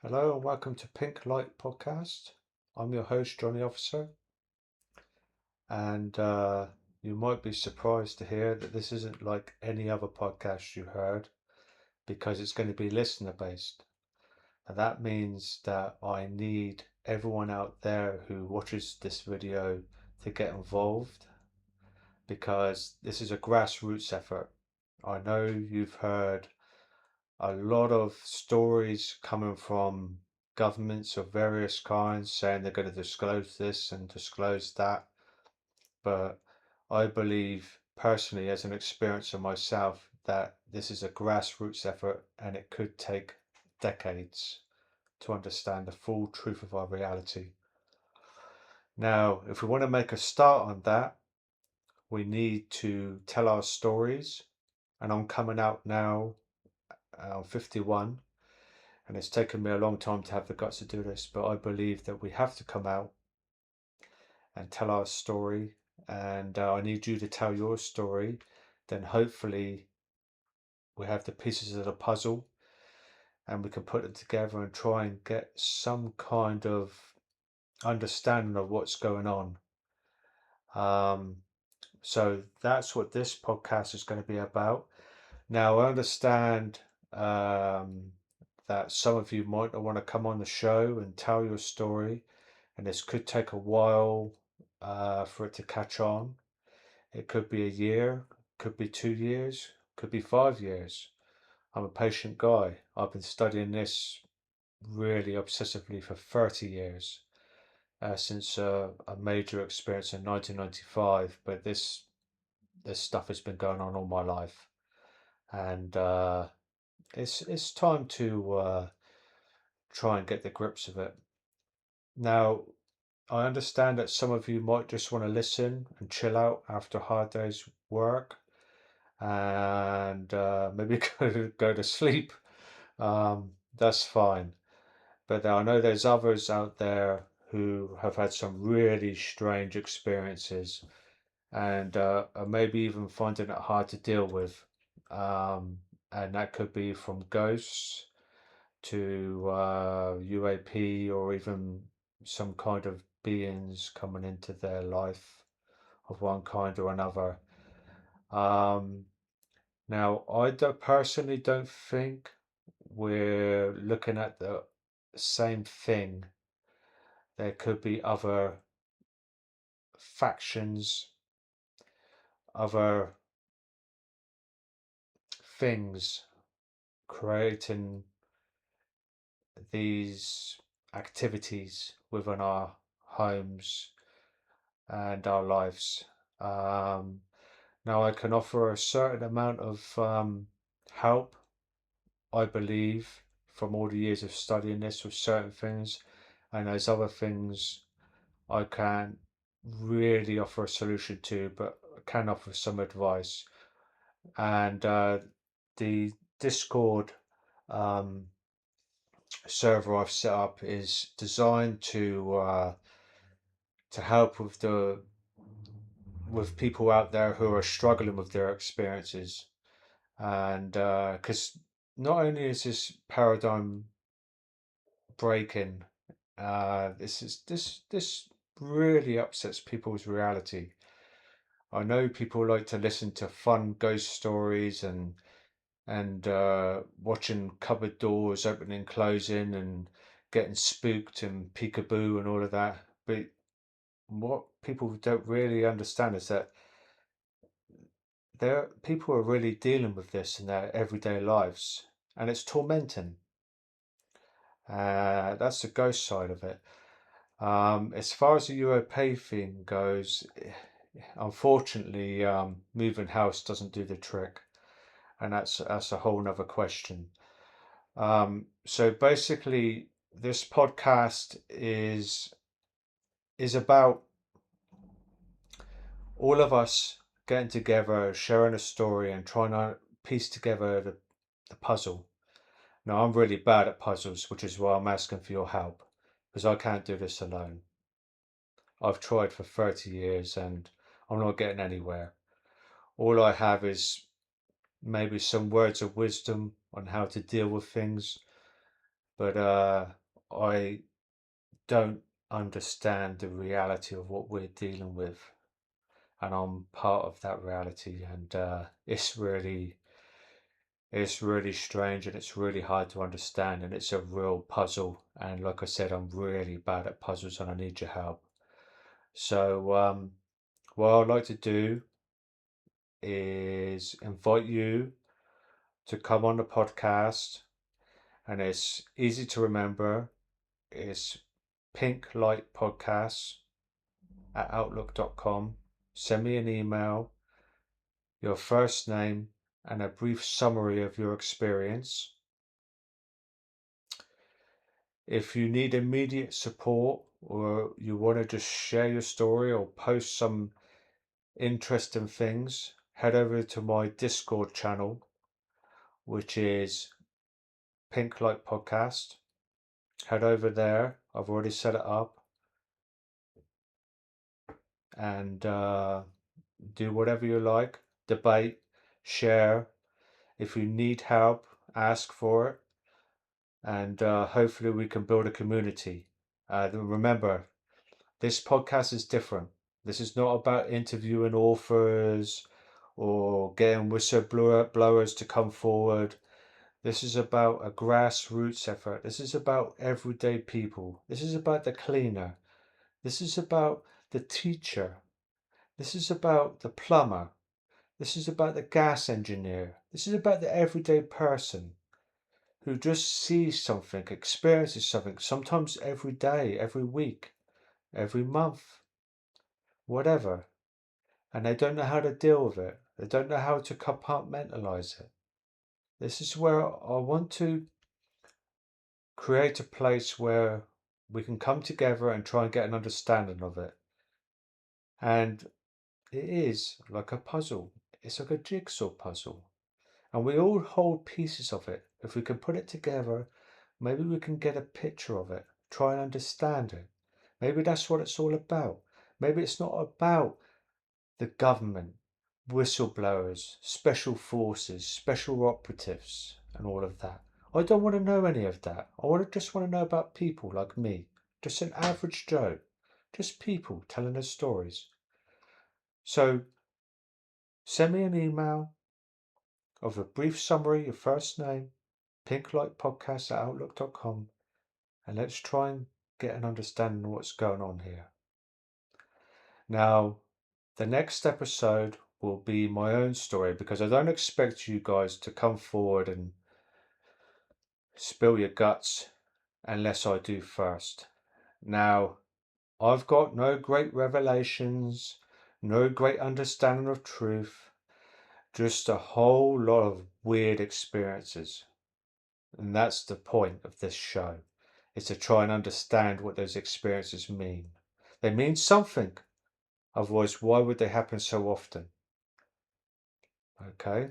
Hello and welcome to Pink Light Podcast. I'm your host, Johnny Officer, and you might be surprised to hear that this isn't like any other podcast you heard because it's going to be listener based. And that means that I need everyone out there who watches this video to get involved because this is a grassroots effort. I know you've heard a lot of stories coming from governments of various kinds saying they're going to disclose this and disclose that. But I believe personally, as an experiencer myself, that this is a grassroots effort and it could take decades to understand the full truth of our reality. Now, if we want to make a start on that, we need to tell our stories. And I'm coming out now, I'm 51, and it's taken me a long time to have the guts to do this, but I believe that we have to come out and tell our story. And I need you to tell your story. Then hopefully we have the pieces of the puzzle and we can put them together and try and get some kind of understanding of what's going on. Um, so that's what this podcast is going to be about. Now, I understand that some of you might want to come on the show and tell your story, and this could take a while for it to catch on. It could be a year, could be 2 years, could be 5 years. I'm a patient guy. I've been studying this really obsessively for 30 years, since a major experience in 1995. But this stuff has been going on all my life, and it's time to try and get the grips of it. Now, I understand that some of you might just want to listen and chill out after a hard day's work and maybe go to sleep. That's fine. But I know there's others out there who have had some really strange experiences and are maybe even finding it hard to deal with. And that could be from ghosts to UAP or even some kind of beings coming into their life of one kind or another. Um, Now, personally don't think we're looking at the same thing. There could be other factions, other things creating these activities within our homes and our lives. Um, Now, I can offer a certain amount of help, I believe, from all the years of studying this with certain things, and there's other things I can't really offer a solution to, but can offer some advice. And the Discord um, server I've set up is designed to help with people out there who are struggling with their experiences, and because not only is this paradigm breaking, this really upsets people's reality. I know people like to listen to fun ghost stories and watching cupboard doors opening and closing and getting spooked and peekaboo and all of that. But what people don't really understand is that there people are really dealing with this in their everyday lives, and it's tormenting. That's the ghost side of it. As far as the UOP thing goes, unfortunately, moving house doesn't do the trick, and that's a whole nother question. So basically, this podcast is about all of us getting together, sharing a story, and trying to piece together the puzzle. Now, I'm really bad at puzzles, which is why I'm asking for your help, because I can't do this alone. I've tried for 30 years and I'm not getting anywhere. All I have is maybe some words of wisdom on how to deal with things, but I don't understand the reality of what we're dealing with, and I'm part of that reality, and it's really strange, and it's really hard to understand, and it's a real puzzle. And like I said, I'm really bad at puzzles, and I need your help. So what I'd like to do is invite you to come on the podcast, and it's easy to remember. It's Pink Light Podcasts at outlook.com. Send me an email, your first name, and a brief summary of your experience. If you need immediate support, or you want to just share your story or post some interesting things, head over to my Discord channel, which is Pink Light Podcast. Head over there. I've already set it up, and do whatever you like. Debate, share. If you need help, ask for it, and hopefully we can build a community. Remember, this podcast is different. This is not about interviewing authors or getting whistleblowers to come forward. This is about a grassroots effort. This is about everyday people. This is about the cleaner. This is about the teacher. This is about the plumber. This is about the gas engineer. This is about the everyday person who just sees something, experiences something, sometimes every day, every week, every month, whatever. And they don't know how to deal with it. They don't know how to compartmentalize it. This is where I want to create a place where we can come together and try and get an understanding of it. And it is like a puzzle. It's like a jigsaw puzzle. And we all hold pieces of it. If we can put it together, maybe we can get a picture of it, try and understand it. Maybe that's what it's all about. Maybe it's not about the government, whistleblowers, special forces, special operatives, and all of that. I don't want to know any of that. Just want to know about people like me, just an average Joe, just people telling us stories. So send me an email of a brief summary, your first name, pinklightpodcast at outlook.com, and let's try and get an understanding of what's going on here. Now, the next episode will be my own story, because I don't expect you guys to come forward and spill your guts unless I do first. Now, I've got no great revelations, no great understanding of truth, just a whole lot of weird experiences. And that's the point of this show, is to try and understand what those experiences mean. They mean something, otherwise why would they happen so often? Okay?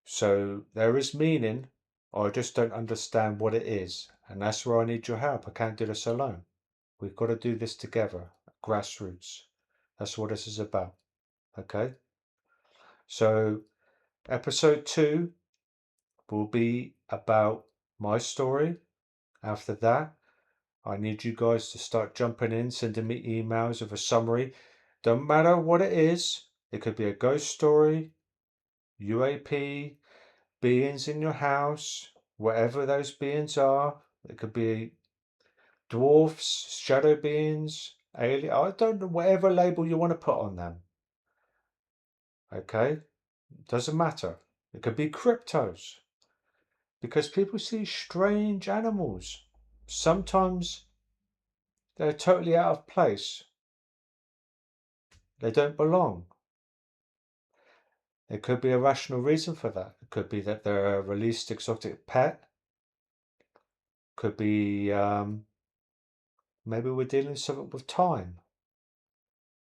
So there is meaning, I just don't understand what it is, and that's where I need your help. I can't do this alone. We've got to do this together, grassroots. That's what this is about. Okay? So episode 2 will be about my story. After that, I need you guys to start jumping in, sending me emails of a summary. Don't matter what it is. It could be a ghost story, UAP, beings in your house, whatever those beings are. It could be dwarfs, shadow beings, alien. I don't know, whatever label you want to put on them. Okay? Doesn't matter. It could be cryptos. Because people see strange animals. Sometimes they're totally out of place. They don't belong. There could be a rational reason for that. It could be that they're a released exotic pet. Could be maybe we're dealing with something with time.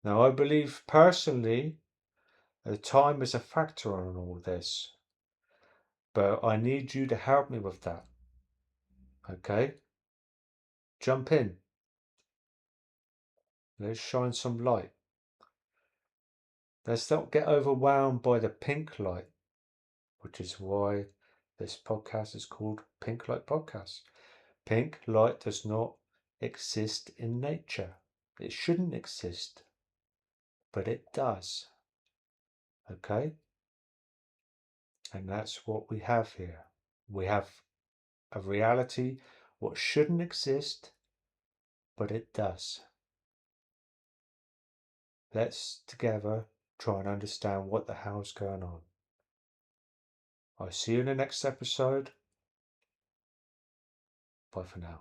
Now, I believe personally that time is a factor on all this, but I need you to help me with that. Okay? Jump in. Let's shine some light. Let's not get overwhelmed by the pink light, which is why This podcast is called Pink Light Podcast. Pink light does not exist in nature. It shouldn't exist, but it does. Okay? And that's what we have here. We have a reality what shouldn't exist, but it does. Let's together try and understand what the hell's going on. I'll see you in the next episode. Bye for now.